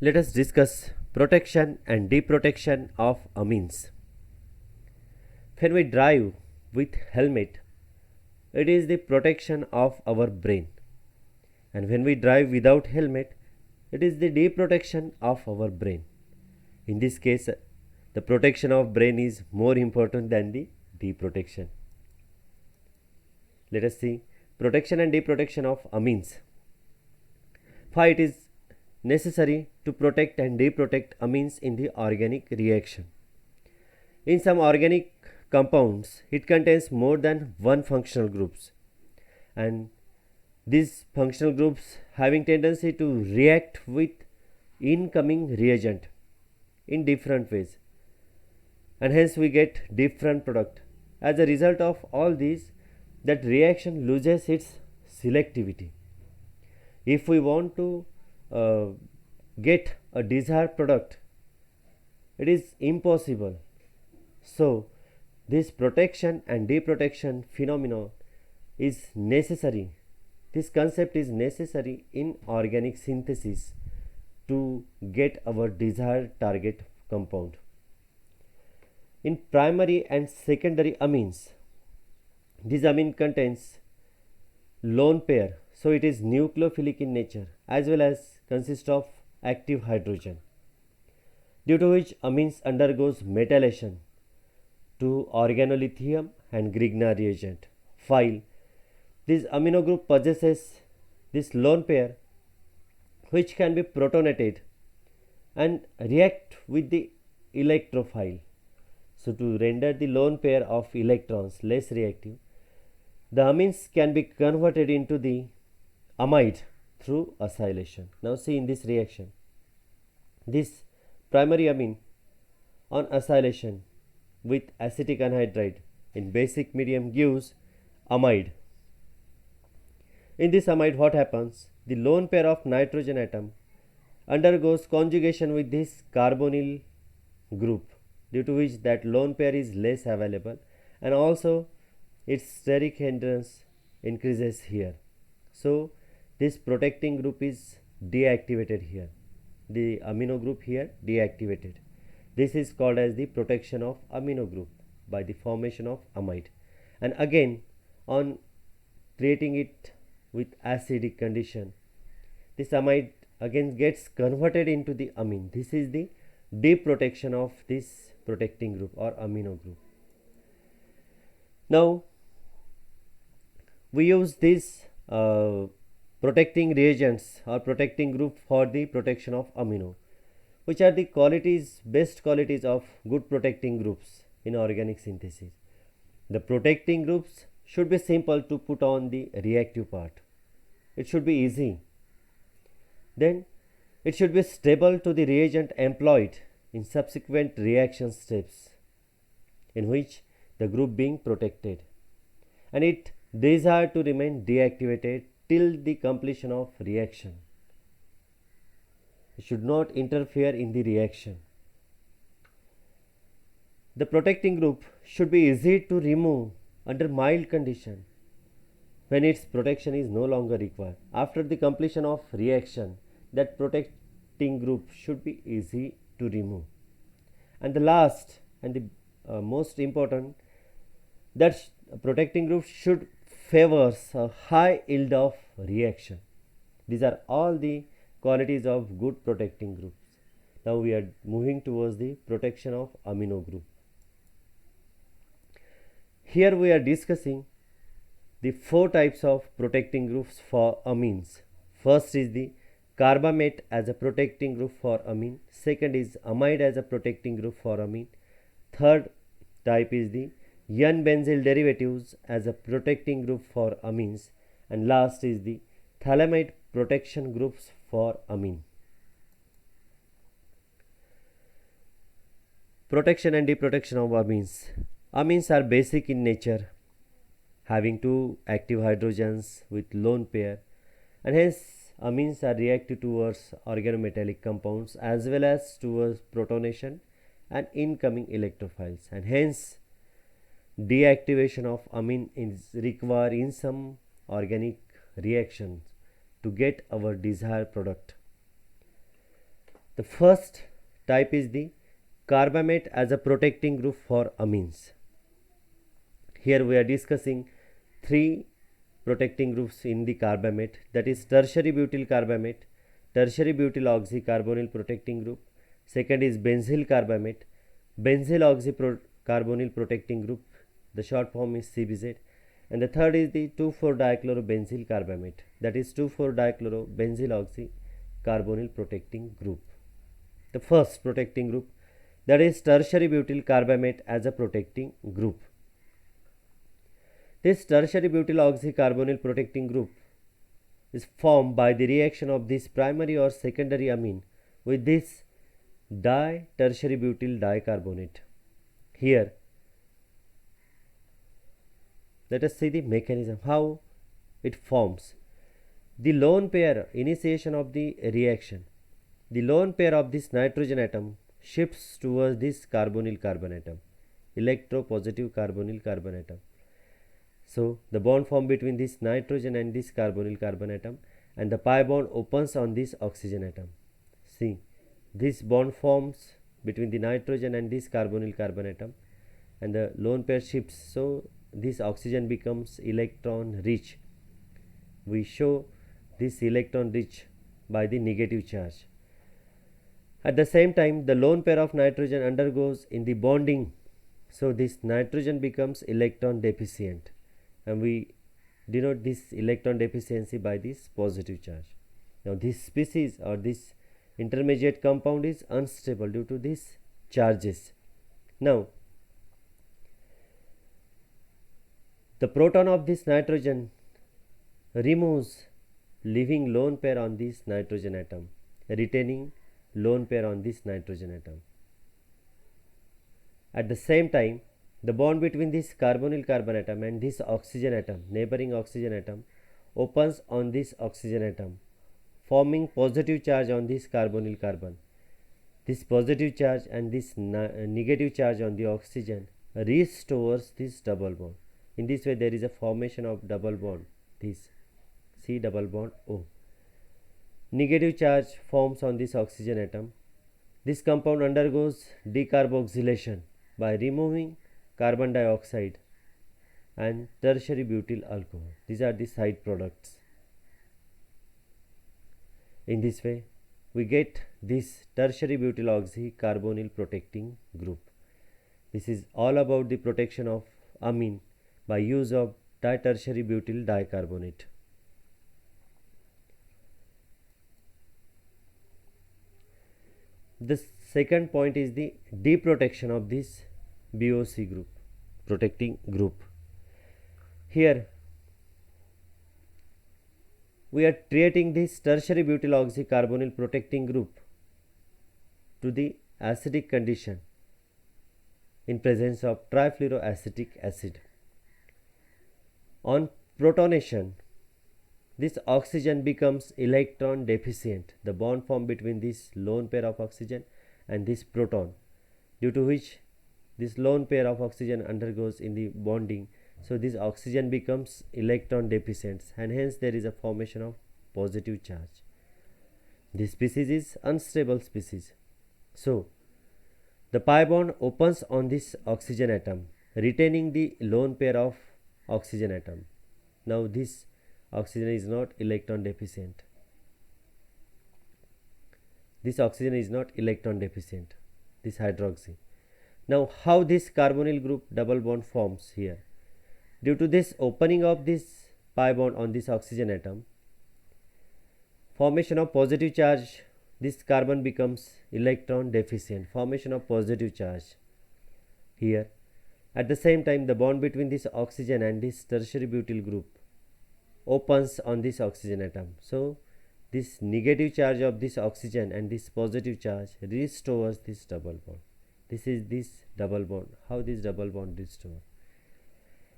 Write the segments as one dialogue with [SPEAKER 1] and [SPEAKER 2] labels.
[SPEAKER 1] Let us discuss protection and deprotection of amines. When we drive with helmet, it is the protection of our brain, and when we drive without helmet, it is the deprotection of our brain. In this case, the protection of brain is more important than the deprotection. Let us see protection and deprotection of amines. Why it is necessary to protect and deprotect amines in the organic reaction. In some organic compounds, it contains more than one functional groups, and these functional groups having tendency to react with incoming reagent in different ways, and hence we get different product. As a result of all these, that reaction loses its selectivity. If we want to get a desired product, it is impossible. So this protection and deprotection phenomenon is necessary. This concept is necessary in organic synthesis to get our desired target compound. In primary and secondary amines, this amine contains lone pair, so it is nucleophilic in nature, as well as consists of active hydrogen, due to which amines undergoes metallation to organolithium and Grignard reagent. While this amino group possesses this lone pair, which can be protonated and react with the electrophile. So to render the lone pair of electrons less reactive, the amines can be converted into the amide through acylation. Now see in this reaction, this primary amine on acylation with acetic anhydride in basic medium gives amide. In this amide, what happens? The lone pair of nitrogen atom undergoes conjugation with this carbonyl group, due to which that lone pair is less available, and also its steric hindrance increases here. So this protecting group is deactivated here, the amino group here deactivated. This is called as the protection of amino group by the formation of amide. And again, on creating it with acidic condition, this amide again gets converted into the amine. This is the deprotection of this protecting group or amino group. Now we use these protecting reagents or protecting group for the protection of amino. Which are the best qualities of good protecting groups in organic synthesis? The protecting groups should be simple to put on the reactive part. It should be easy. Then it should be stable to the reagent employed in subsequent reaction steps in which the group being protected, and it desired to remain deactivated till the completion of reaction. It should not interfere in the reaction. The protecting group should be easy to remove under mild condition when its protection is no longer required. After the completion of reaction, that protecting group should be easy to remove. And the last and the most important, that protecting group should favors a high yield of reaction. These are all the qualities of good protecting groups. Now we are moving towards the protection of amino group. Here we are discussing the four types of protecting groups for amines. First is the carbamate as a protecting group for amine. Second is amide as a protecting group for amine. Third type is the N-benzyl derivatives as a protecting group for amines. And last is the phthalimide protection groups for amine. Protection and deprotection of amines. Amines are basic in nature, having two active hydrogens with lone pair, and hence amines are reactive towards organometallic compounds as well as towards protonation and incoming electrophiles, and hence deactivation of amine is required in some organic reactions to get our desired product. The first type is the carbamate as a protecting group for amines. Here we are discussing three protecting groups in the carbamate, that is tertiary butyl carbamate, tertiary butyl oxycarbonyl protecting group. Second is benzyl carbamate, benzyl oxycarbonyl protecting group, the short form is CBZ. And the third is the 2,4-dichlorobenzyl carbamate, that is 2,4-dichlorobenzyl oxycarbonyl protecting group. The first protecting group, that is tertiary butyl carbamate as a protecting group. This tertiary butyl oxycarbonyl protecting group is formed by the reaction of this primary or secondary amine with this di-tertiary butyl dicarbonate. Here, let us see the mechanism, how it forms. The lone pair initiation of the reaction. The lone pair of this nitrogen atom shifts towards this carbonyl carbon atom, electropositive carbonyl carbon atom. So the bond formed between this nitrogen and this carbonyl carbon atom, and the pi bond opens on this oxygen atom. See, this bond forms between the nitrogen and this carbonyl carbon atom, and the lone pair shifts, so this oxygen becomes electron rich. We show this electron rich by the negative charge. At the same time, the lone pair of nitrogen undergoes in the bonding, so this nitrogen becomes electron deficient, and we denote this electron deficiency by this positive charge. Now this species or this intermediate compound is unstable due to these charges. Now the proton of this nitrogen removes, leaving lone pair on this nitrogen atom, retaining lone pair on this nitrogen atom. At the same time, the bond between this carbonyl carbon atom and this oxygen atom, neighboring oxygen atom, opens on this oxygen atom, forming positive charge on this carbonyl carbon. This positive charge and this negative charge on the oxygen restores this double bond. In this way, there is a formation of double bond, this C double bond O. Negative charge forms on this oxygen atom. This compound undergoes decarboxylation by removing carbon dioxide and tertiary butyl alcohol. These are the side products. In this way, we get this tertiary butyl oxycarbonyl protecting group. This is all about the protection of amine by use of di-tertiary butyl dicarbonate. The second point is the deprotection of this BOC group, protecting group. Here we are treating this tertiary butyl oxycarbonyl protecting group to the acidic condition in presence of trifluoroacetic acid. On protonation, this oxygen becomes electron deficient, the bond formed between this lone pair of oxygen and this proton, due to which this lone pair of oxygen undergoes in the bonding, so this oxygen becomes electron deficient, and hence there is a formation of positive charge. This species is unstable species. So the pi bond opens on this oxygen atom, retaining the lone pair of oxygen atom. Now this oxygen is not electron deficient. This oxygen is not electron deficient, this hydroxy. Now how this carbonyl group double bond forms here? Due to this opening of this pi bond on this oxygen atom, formation of positive charge, this carbon becomes electron deficient, formation of positive charge here. At the same time, the bond between this oxygen and this tertiary butyl group opens on this oxygen atom. So this negative charge of this oxygen and this positive charge restores this double bond. This is this double bond. How this double bond restores?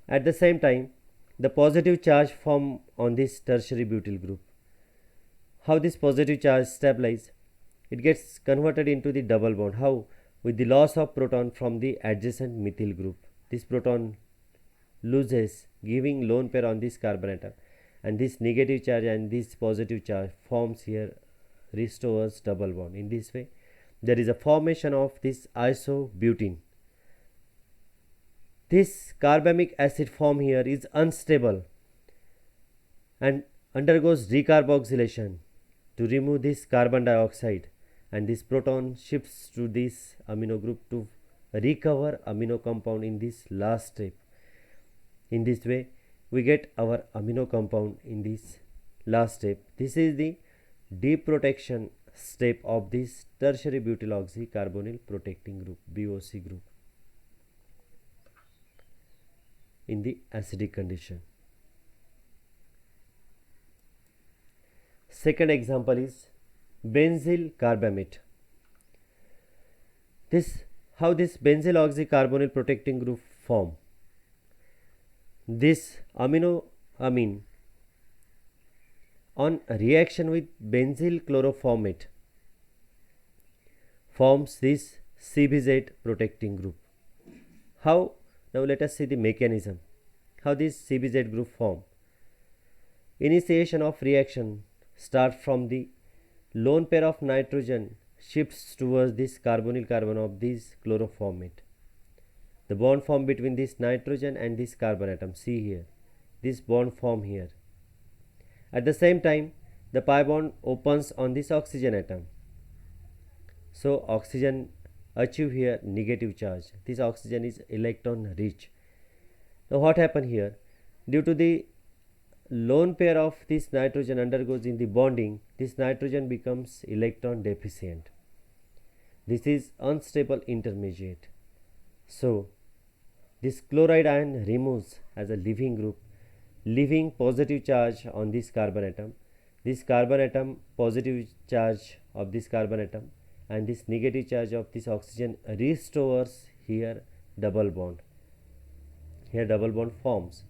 [SPEAKER 1] At the same time, the positive charge formed on this tertiary butyl group. How this positive charge stabilizes? It gets converted into the double bond. How? With the loss of proton from the adjacent methyl group. This proton loses, giving lone pair on this carbon atom, and this negative charge and this positive charge forms here restores double bond. In this way, there is a formation of this isobutene. This carbamic acid form here is unstable and undergoes decarboxylation to remove this carbon dioxide, and this proton shifts to this amino group to recover amino compound in this last step. In this way, we get our amino compound in this last step. This is the deprotection step of this tertiary butyloxy carbonyl protecting group, BOC group, in the acidic condition. Second example is benzyl carbamate. How this benzyl oxycarbonyl protecting group form. This amine on reaction with benzyl chloroformate forms this CBZ protecting group. How? Now let us see the mechanism. How this CBZ group form. Initiation of reaction start from the lone pair of nitrogen shifts towards this carbonyl carbon of this chloroformate. The bond formed between this nitrogen and this carbon atom. See here, this bond form here. At the same time, the pi bond opens on this oxygen atom. So oxygen achieve here negative charge. This oxygen is electron rich. Now what happened here? Due to the lone pair of this nitrogen undergoes in the bonding, this nitrogen becomes electron deficient. This is unstable intermediate. So this chloride ion removes as a leaving group, leaving positive charge on this carbon atom. This carbon atom, positive charge of this carbon atom, and this negative charge of this oxygen restores here double bond. Here double bond forms.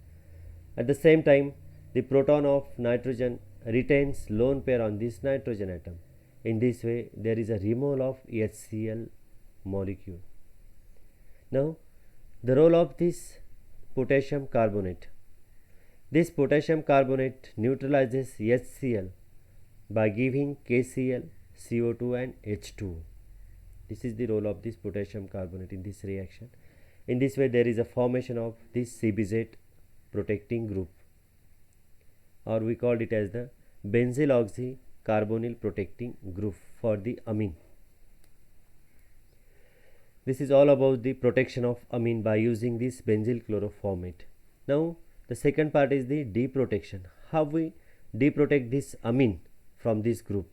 [SPEAKER 1] At the same time, the proton of nitrogen retains lone pair on this nitrogen atom. In this way, there is a removal of HCl molecule. Now, the role of this potassium carbonate. This potassium carbonate neutralizes HCl by giving KCl, CO2 and H2O. This is the role of this potassium carbonate in this reaction. In this way, there is a formation of this CBZ protecting group, or we called it as the benzyl oxycarbonyl protecting group for the amine. This is all about the protection of amine by using this benzyl chloroformate. Now the second part is the deprotection. How we deprotect this amine from this group.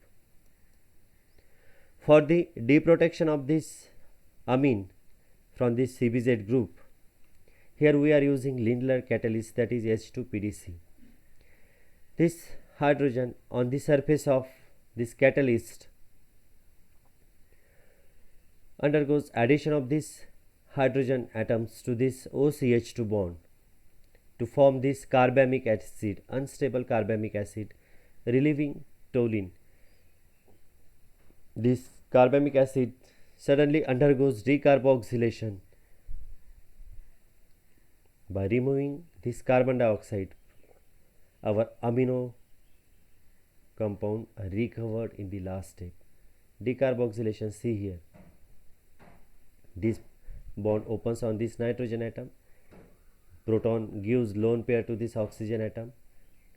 [SPEAKER 1] For the deprotection of this amine from this CBZ group, here we are using Lindlar catalyst, that is H2PDC. This hydrogen on the surface of this catalyst undergoes addition of this hydrogen atoms to this OCH2 bond to form this carbamic acid, unstable carbamic acid, relieving toluene. This carbamic acid suddenly undergoes decarboxylation by removing this carbon dioxide. Our amino compound are recovered in the last step. Decarboxylation, see here. This bond opens on this nitrogen atom. Proton gives lone pair to this oxygen atom.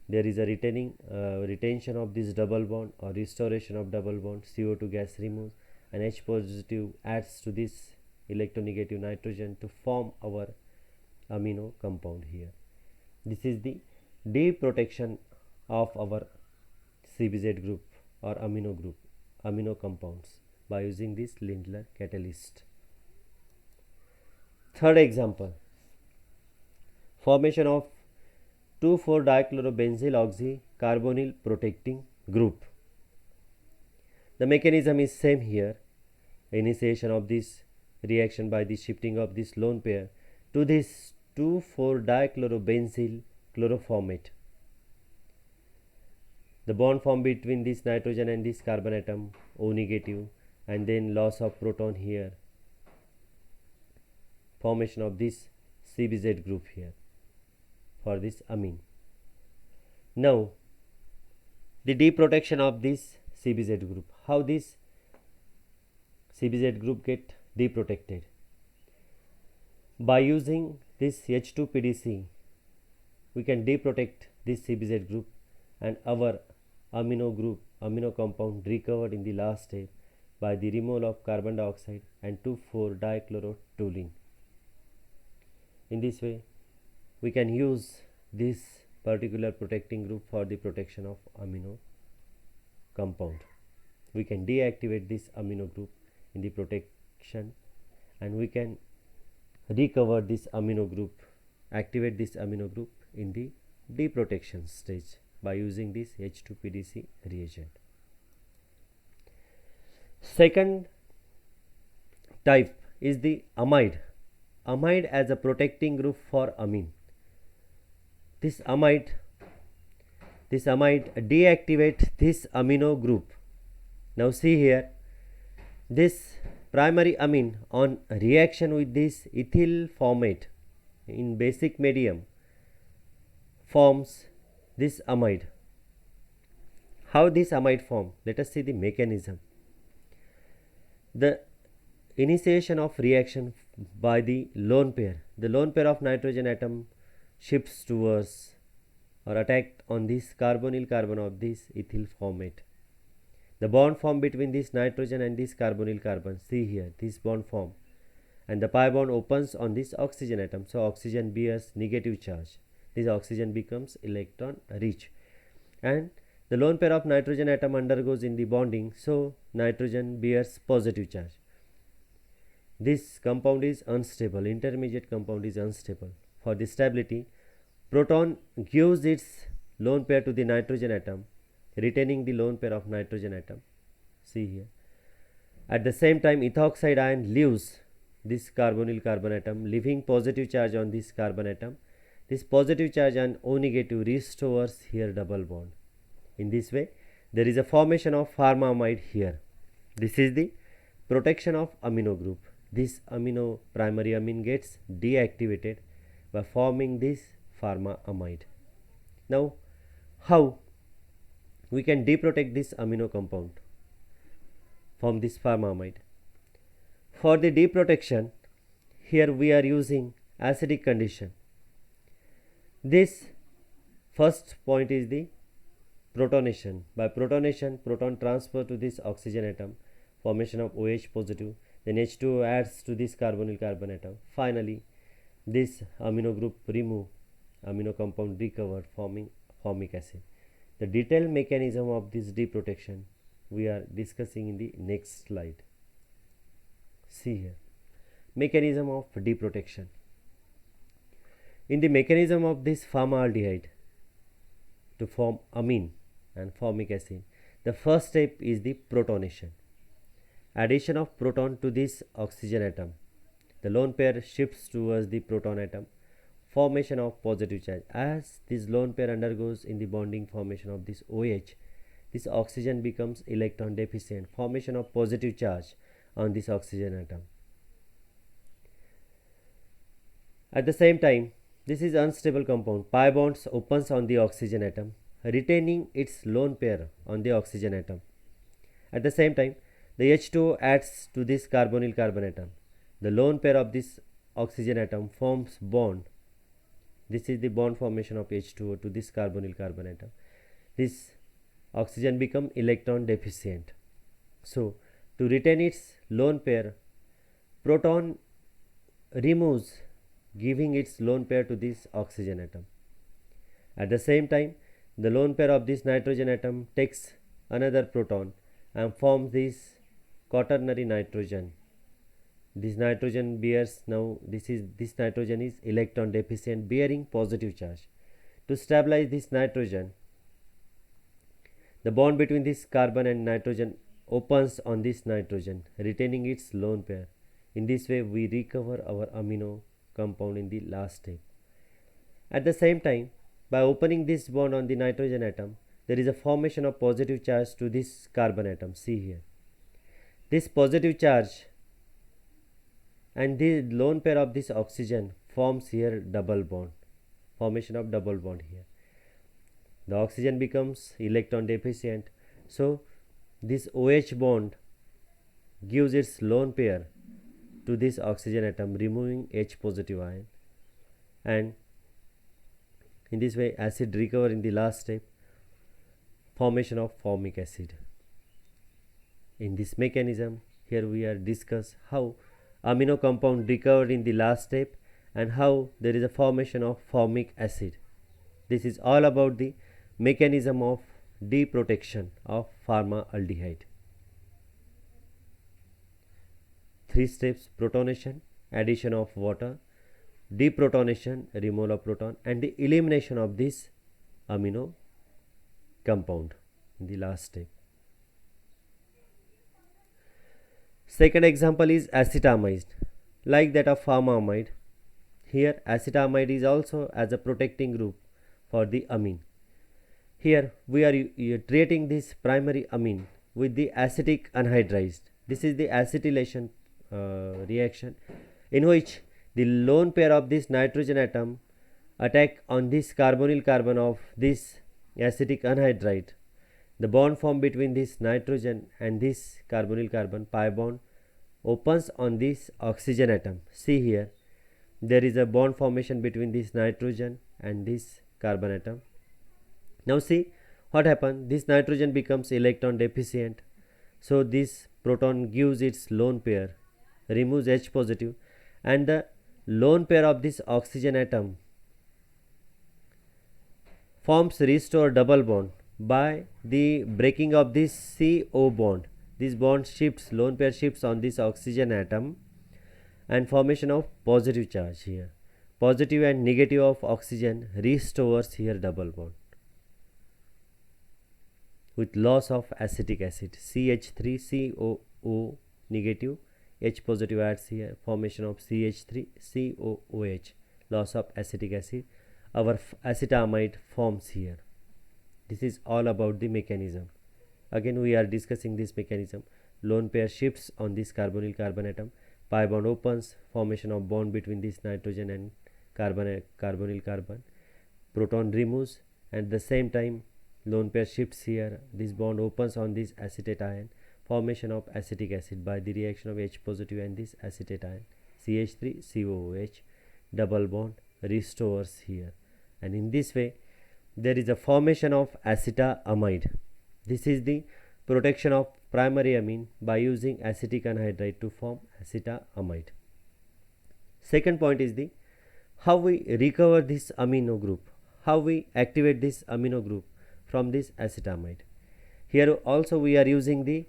[SPEAKER 1] There is a retention of this double bond or restoration of double bond. CO2 gas removes and H positive adds to this electronegative nitrogen to form our amino compound here. This is the deprotection of our CBZ group or amino compounds by using this Lindlar catalyst. Third example, formation of 2,4-dichlorobenzyl oxycarbonyl protecting group. The mechanism is same here. Initiation of this reaction by the shifting of this lone pair to this 2,4-dichlorobenzyl chloroformate. The bond formed between this nitrogen and this carbon atom, O negative, and then loss of proton here. Formation of this CBZ group here for this amine. Now, the deprotection of this CBZ group. How this CBZ group get deprotected? By using this H2PDC, we can deprotect this CBZ group and our amino compound recovered in the last step by the removal of carbon dioxide and 2,4-dichlorotoluene. In this way, we can use this particular protecting group for the protection of amino compound. We can deactivate this amino group in the protection, and we can recover this amino group, activate this amino group in the deprotection stage by using this H2PDC reagent. Second type is the amide. Amide as a protecting group for amine. This amide deactivate this amino group. Now see here, this primary amine on reaction with this ethyl formate in basic medium forms this amide. How this amide form? Let us see the mechanism. The initiation of reaction by the lone pair. The lone pair of nitrogen atom shifts towards or attacked on this carbonyl carbon of this ethyl formate. The bond formed between this nitrogen and this carbonyl carbon, see here, this bond form, and the pi bond opens on this oxygen atom. So oxygen bears negative charge. This oxygen becomes electron rich, and the lone pair of nitrogen atom undergoes in the bonding, so nitrogen bears positive charge. This compound is unstable, intermediate compound is unstable. For the stability, proton gives its lone pair to the nitrogen atom, retaining the lone pair of nitrogen atom, see here. At the same time, ethoxide ion leaves this carbonyl carbon atom, leaving positive charge on this carbon atom. This positive charge and O negative restores here double bond. In this way, there is a formation of pharmamide here. This is the protection of amino group. This amino primary amine gets deactivated by forming this pharmamide. Now, how we can deprotect this amino compound from this pharmamide? For the deprotection, here we are using acidic condition. This first point is the protonation. By protonation, proton transfer to this oxygen atom, formation of OH positive, then H2O adds to this carbonyl carbon atom. Finally, this amino group remove, amino compound recovered, forming formic acid. The detailed mechanism of this deprotection we are discussing in the next slide. See here, mechanism of deprotection. In the mechanism of this pharmaldehyde to form amine and formic acid, the first step is the protonation. Addition of proton to this oxygen atom. The lone pair shifts towards the proton atom. Formation of positive charge. As this lone pair undergoes in the bonding formation of this OH, this oxygen becomes electron deficient. Formation of positive charge on this oxygen atom. At the same time, this is unstable compound. Pi bonds opens on the oxygen atom, retaining its lone pair on the oxygen atom. At the same time, the H2O adds to this carbonyl carbon atom. The lone pair of this oxygen atom forms bond. This is the bond formation of H2O to this carbonyl carbon atom. This oxygen becomes electron deficient. So, to retain its lone pair, proton removes, giving its lone pair to this oxygen atom. At the same time, the lone pair of this nitrogen atom takes another proton and forms this quaternary nitrogen. This nitrogen bears, now this nitrogen is electron deficient, bearing positive charge. To stabilize this nitrogen, the bond between this carbon and nitrogen opens on this nitrogen, retaining its lone pair. In this way, we recover our amino compound in the last step. At the same time, by opening this bond on the nitrogen atom, there is a formation of positive charge to this carbon atom. See here, this positive charge and the lone pair of this oxygen forms here double bond, formation of double bond here. The oxygen becomes electron deficient, so this OH bond gives its lone pair to this oxygen atom, removing H positive ion, and in this way acid recover in the last step, formation of formic acid. In this mechanism, here we are discuss how amino compound recovered in the last step and how there is a formation of formic acid. This is all about the mechanism of deprotection of pharmaaldehyde. 3 steps: protonation, addition of water, deprotonation, removal of proton, and the elimination of this amino compound in the last step. Second example is acetamide, like that of pharmamide. Here acetamide is also as a protecting group for the amine. Here we are treating this primary amine with the acetic anhydride. This is the acetylation reaction in which the lone pair of this nitrogen atom attack on this carbonyl carbon of this acetic anhydride. The bond formed between this nitrogen and this carbonyl carbon, pi bond, opens on this oxygen atom. See here, there is a bond formation between this nitrogen and this carbon atom. Now see what happened. This nitrogen becomes electron deficient, so this proton gives its lone pair, removes H positive, and the lone pair of this oxygen atom forms restore double bond by the breaking of this CO bond. This bond shifts, lone pair shifts on this oxygen atom, and formation of positive charge here. Positive and negative of oxygen restores here double bond with loss of acetic acid. CH3COO negative, H positive adds here, formation of CH3COOH, loss of acetic acid. Our acetamide forms here. This is all about the mechanism. Again we are discussing this mechanism. Lone pair shifts on this carbonyl carbon atom, pi bond opens, formation of bond between this nitrogen and carbonyl carbon, proton removes, and at the same time lone pair shifts here, this bond opens on this acetate ion, formation of acetic acid by the reaction of H positive and this acetate ion, CH3COOH, double bond restores here, and in this way there is a formation of acetamide. This is the protection of primary amine by using acetic anhydride to form acetamide. Second point is the how we recover this amino group, how we activate this amino group from this acetamide. Here also we are using the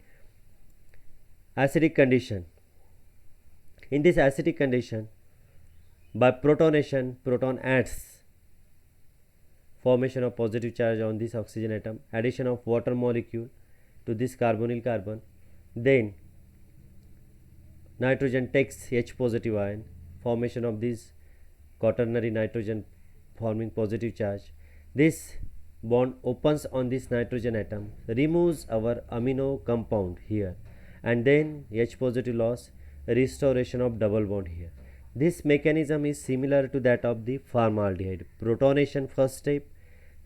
[SPEAKER 1] acidic condition. In this acidic condition, by protonation, proton adds, formation of positive charge on this oxygen atom, addition of water molecule to this carbonyl carbon, then nitrogen takes H positive ion, formation of this quaternary nitrogen forming positive charge. This bond opens on this nitrogen atom, removes our amino compound here, and then H positive loss, restoration of double bond here. This mechanism is similar to that of the pharmaaldehyde. Protonation first step,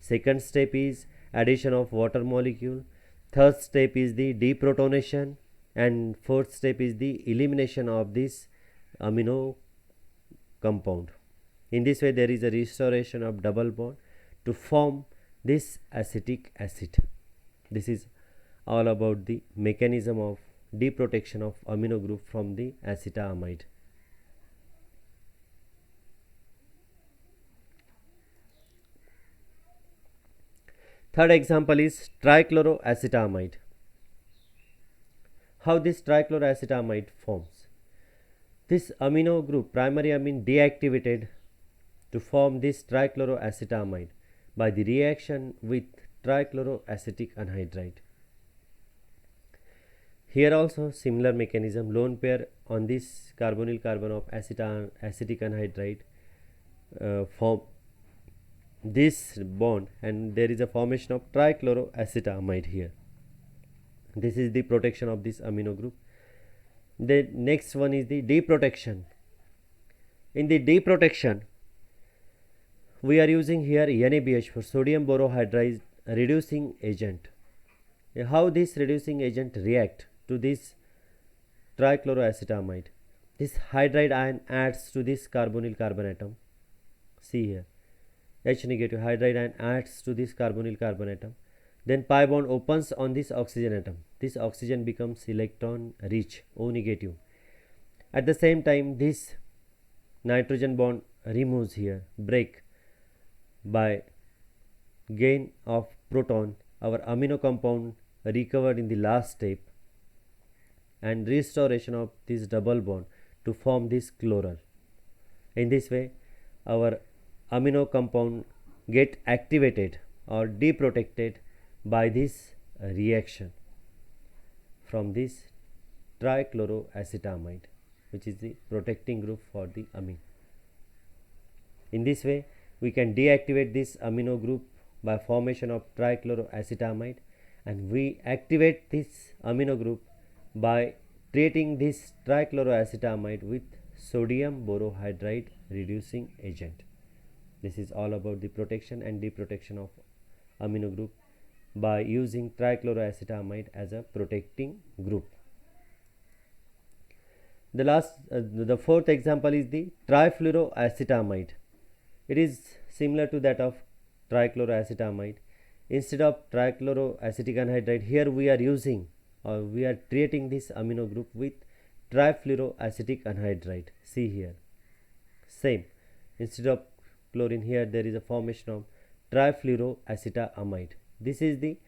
[SPEAKER 1] second step is addition of water molecule, third step is the deprotonation, and fourth step is the elimination of this amino compound. In this way there is a restoration of double bond to form this acetic acid. This is all about the mechanism of deprotection of amino group from the acetamide. Third example is trichloroacetamide. How this trichloroacetamide forms? This amino group, primary amine, deactivated to form this trichloroacetamide by the reaction with trichloroacetic anhydride. Here also similar mechanism, lone pair on this carbonyl carbon of acetic anhydride form this bond, and there is a formation of trichloroacetamide here. This is the protection of this amino group. The next one is the deprotection. In the deprotection, we are using here NaBH for sodium borohydride reducing agent. How this reducing agent react to this trichloroacetamide? This hydride ion adds to this carbonyl carbon atom. See here, H negative hydride ion adds to this carbonyl carbon atom. Then pi bond opens on this oxygen atom. This oxygen becomes electron rich, O negative. At the same time, this nitrogen bond removes here, break by gain of proton. Our amino compound recovered in the last step and restoration of this double bond to form this chloral. In this way, our amino compound get activated or deprotected by this reaction from this trichloroacetamide, which is the protecting group for the amine. In this way, we can deactivate this amino group by formation of trichloroacetamide, and we activate this amino group by treating this trichloroacetamide with sodium borohydride reducing agent. This is all about the protection and deprotection of amino group by using trichloroacetamide as a protecting group. The fourth example is the trifluoroacetamide. It is similar to that of trichloroacetamide. Instead of trichloroacetic anhydride, here we are using or we are treating this amino group with trifluoroacetic anhydride. See here, same, instead of chlorine, here there is a formation of trifluoroacetamide. This is the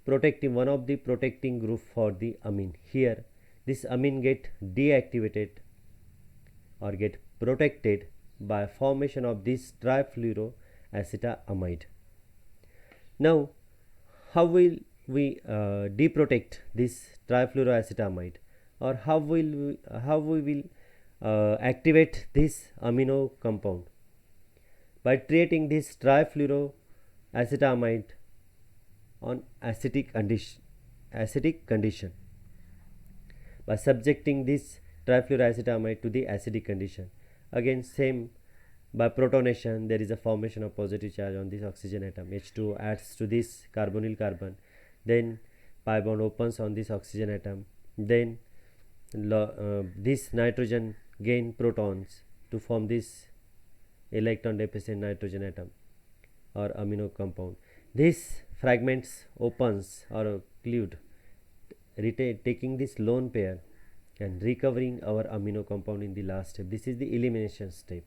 [SPEAKER 1] protecting, one of the protecting group for the amine. Here this amine get deactivated or get protected by formation of this trifluoroacetamide. Now, how will we deprotect this trifluoroacetamide, or how we will activate this amino compound? By treating this trifluoroacetamide on acidic condition, by subjecting this trifluoroacetamide to the acidic condition. Again, same, by protonation there is a formation of positive charge on this oxygen atom. H2 adds to this carbonyl carbon, then pi bond opens on this oxygen atom, then this nitrogen gain protons to form this electron deficient nitrogen atom or amino compound. This fragments opens or cleaved, taking this lone pair and recovering our amino compound in the last step. This is the elimination step,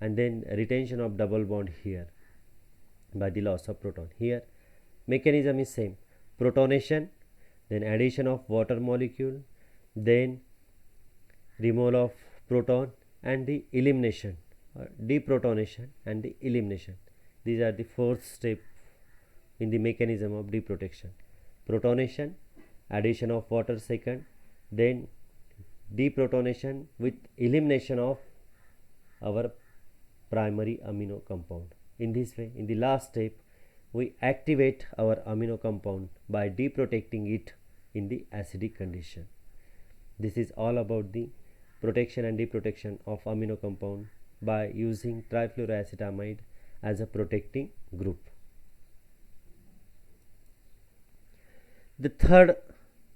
[SPEAKER 1] and then retention of double bond here by the loss of proton. Here mechanism is same, protonation, then addition of water molecule, then removal of proton, and the elimination, deprotonation and the elimination. These are the fourth step in the mechanism of deprotection. Protonation, addition of water second, then deprotonation with elimination of our primary amino compound. In this way, in the last step, we activate our amino compound by deprotecting it in the acidic condition. This is all about the protection and deprotection of amino compound by using trifluoroacetamide as a protecting group. The third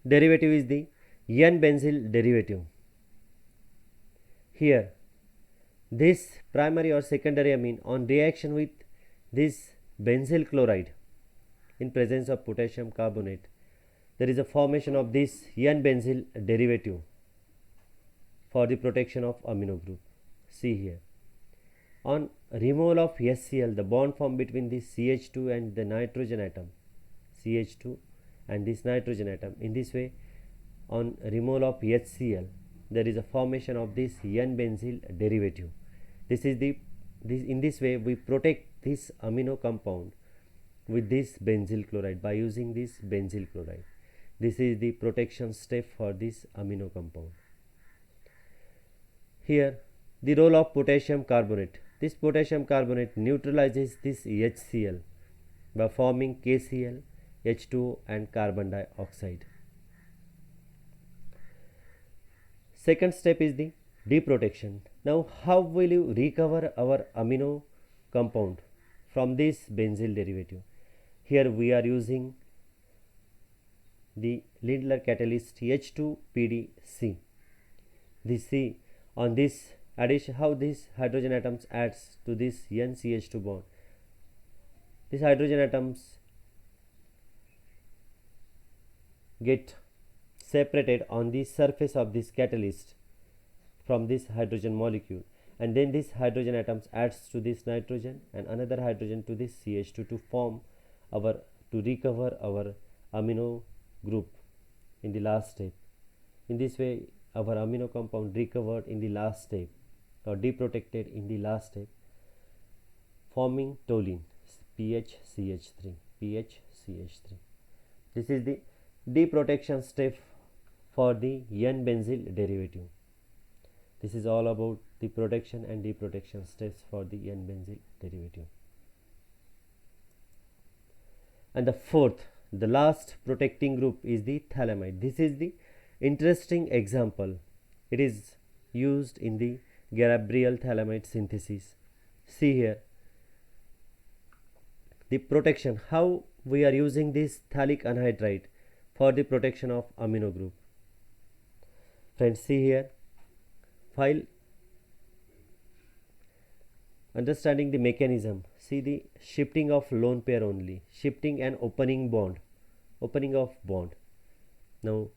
[SPEAKER 1] derivative is the N-benzyl derivative. Here, this primary or secondary amine on reaction with this benzyl chloride in presence of potassium carbonate, there is a formation of this N-benzyl derivative for the protection of amino group. See here, on removal of HCl, the bond formed between this CH2 and the nitrogen atom, CH2 and this nitrogen atom. In this way, on removal of HCl, there is a formation of this N-benzyl derivative. In this way we protect this amino compound with this benzyl chloride by using this benzyl chloride. This is the protection step for this amino compound. Here, the role of potassium carbonate. This potassium carbonate neutralizes this HCl by forming KCl, H2O and carbon dioxide. Second step is the deprotection. Now, how will you recover our amino compound from this benzyl derivative? Here we are using the Lindlar catalyst H2PDC. This C on this addition, how these hydrogen atoms adds to this NCH2 bond. These hydrogen atoms get separated on the surface of this catalyst from this hydrogen molecule, and then this hydrogen atoms adds to this nitrogen and another hydrogen to this CH2 to form our, to recover our amino group in the last step. In this way our amino compound recovered in the last step or deprotected in the last step, forming toluene PHCH3. This is the deprotection step for the N-benzyl derivative. This is all about the protection and deprotection steps for the N-benzyl derivative. And the fourth, the last protecting group is the phthalimide. This is the interesting example. It is used in the Gabriel phthalimide synthesis. See here the protection, how we are using this phthalic anhydride for the protection of amino group. Friends, see here, while understanding the mechanism, see the shifting of lone pair only, shifting and opening of bond. Now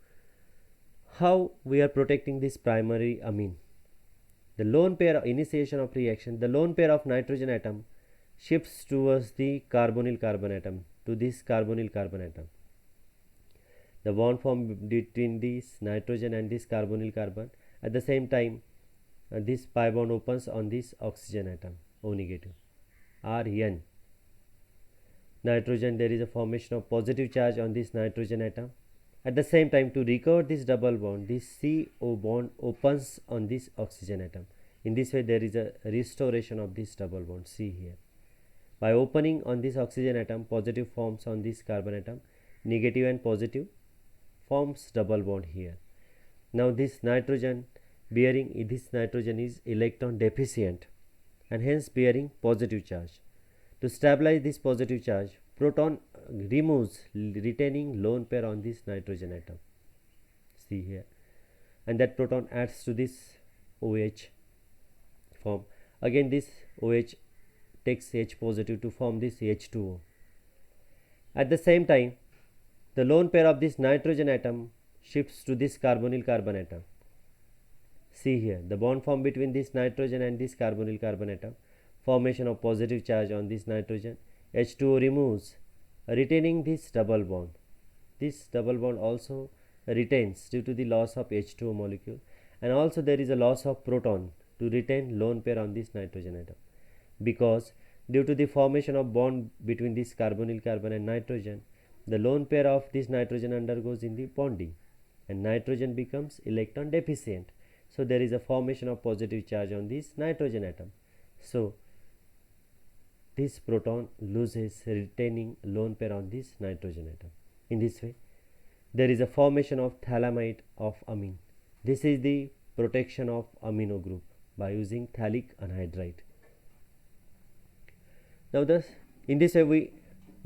[SPEAKER 1] how we are protecting this primary amine? The lone pair initiation of reaction, the lone pair of nitrogen atom shifts towards the carbonyl carbon atom, to this carbonyl carbon atom. The bond formed between this nitrogen and this carbonyl carbon. At the same time, this pi bond opens on this oxygen atom, O negative, Rn. Nitrogen, there is a formation of positive charge on this nitrogen atom. At the same time, to recover this double bond, this CO bond opens on this oxygen atom. In this way, there is a restoration of this double bond. See here, by opening on this oxygen atom, positive forms on this carbon atom, negative and positive forms double bond here. Now this nitrogen bearing, this nitrogen is electron deficient and hence bearing positive charge. To stabilize this positive charge, proton removes, retaining lone pair on this nitrogen atom. See here, and that proton adds to this OH form. Again this OH takes H positive to form this H2O. At the same time, the lone pair of this nitrogen atom shifts to this carbonyl carbon atom. See here, the bond formed between this nitrogen and this carbonyl carbon atom, formation of positive charge on this nitrogen. H2O removes, retaining this double bond. This double bond also retains due to the loss of H2O molecule, and also there is a loss of proton to retain lone pair on this nitrogen atom, because due to the formation of bond between this carbonyl carbon and nitrogen, the lone pair of this nitrogen undergoes in the bonding and nitrogen becomes electron deficient. So there is a formation of positive charge on this nitrogen atom. So this proton loses, retaining lone pair on this nitrogen atom. In this way, there is a formation of phthalimide of amine. This is the protection of amino group by using phthalic anhydride. Now in this way we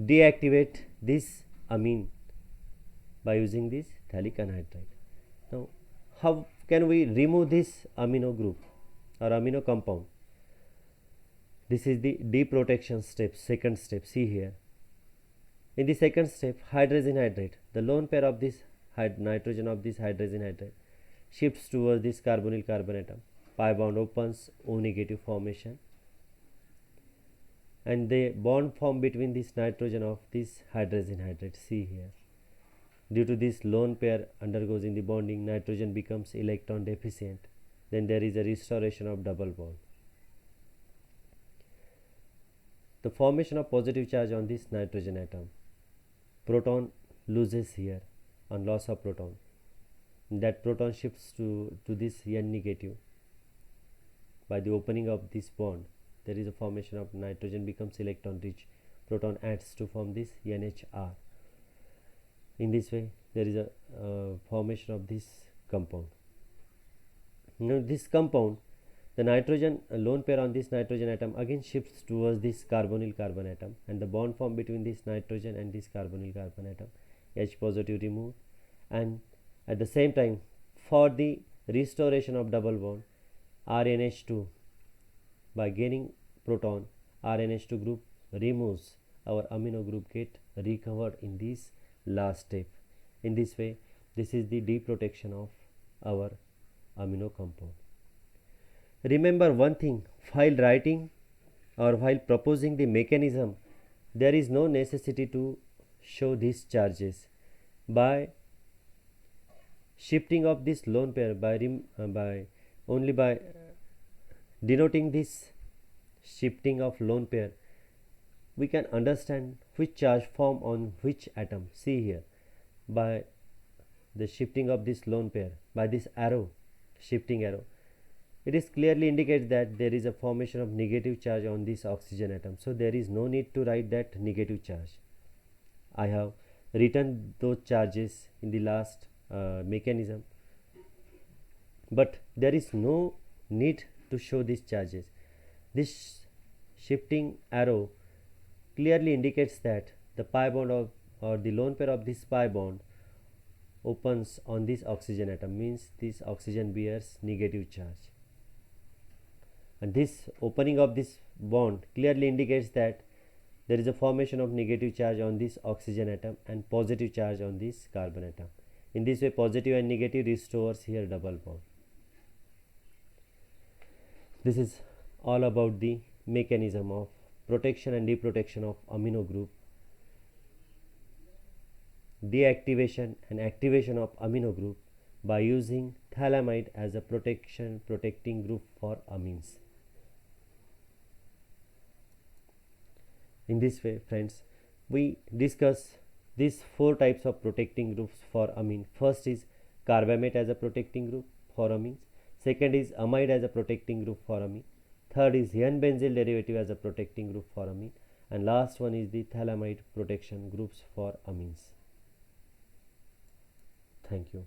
[SPEAKER 1] deactivate this amine by using this phthalic anhydride. Now how can we remove this amino group or amino compound? This is the deprotection step, second step. See here, in the second step, hydrogen hydrate, the lone pair of this nitrogen of this hydrogen hydrate shifts towards this carbonyl carbon atom, pi bond opens, O negative formation, and the bond formed between this nitrogen of this hydrogen hydrate. See here, due to this lone pair undergoes in the bonding, nitrogen becomes electron deficient, then there is a restoration of double bond. The formation of positive charge on this nitrogen atom, proton loses here on loss of proton, that proton shifts to this N negative. By the opening of this bond, there is a formation of nitrogen becomes electron rich, proton adds to form this NHR. In this way, there is a formation of this compound. Now this compound, the nitrogen lone pair on this nitrogen atom again shifts towards this carbonyl carbon atom, and the bond formed between this nitrogen and this carbonyl carbon atom H positive removed, and at the same time for the restoration of double bond, RNH2 by gaining proton, RNH2 group removes, our amino group get recovered in this last step. In this way, this is the deprotection of our amino compound. Remember one thing, while writing or while proposing the mechanism, there is no necessity to show these charges. By shifting of this lone pair, by denoting this shifting of lone pair, we can understand which charge form on which atom. See here, by the shifting of this lone pair, by this arrow, shifting arrow, it is clearly indicates that there is a formation of negative charge on this oxygen atom. So there is no need to write that negative charge. I have written those charges in the last mechanism, but there is no need to show these charges. This shifting arrow clearly indicates that the pi bond of, or the lone pair of this pi bond opens on this oxygen atom, means this oxygen bears negative charge. And this opening of this bond clearly indicates that there is a formation of negative charge on this oxygen atom and positive charge on this carbon atom. In this way, positive and negative restores here double bond. This is all about the mechanism of protection and deprotection of amino group, deactivation and activation of amino group by using phthalimide as a protecting group for amines. In this way, friends, we discuss these 4 types of protecting groups for amine. First is carbamate as a protecting group for amines. Second is amide as a protecting group for amine. Third is n-benzyl derivative as a protecting group for amine. And last one is the phthalimide protection groups for amines. Thank you.